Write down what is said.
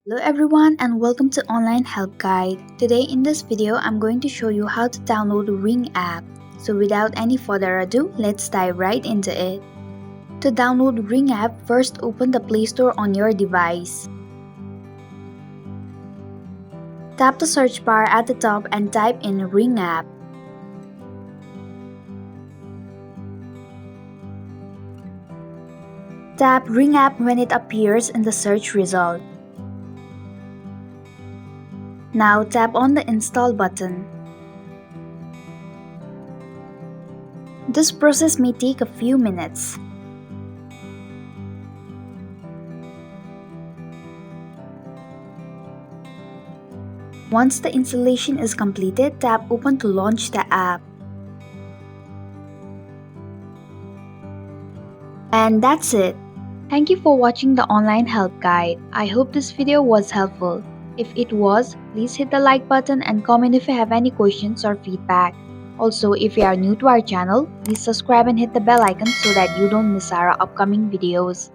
Hello everyone and welcome to Online Help Guide. Today in this video I'm going to show you how to download the Ring app. So without any further ado, let's dive right into it. To download Ring app, first open the Play Store on your device. Tap the search bar at the top and type in Ring app. Tap Ring app when it appears in the search result. Now tap on the install button. This process may take a few minutes. Once the installation is completed, tap Open to launch the app. And that's it. Thank you for watching the Online Help Guide. I hope this video was helpful. If it was, please hit the like button and comment if you have any questions or feedback. Also, if you are new to our channel, please subscribe and hit the bell icon so that you don't miss our upcoming videos.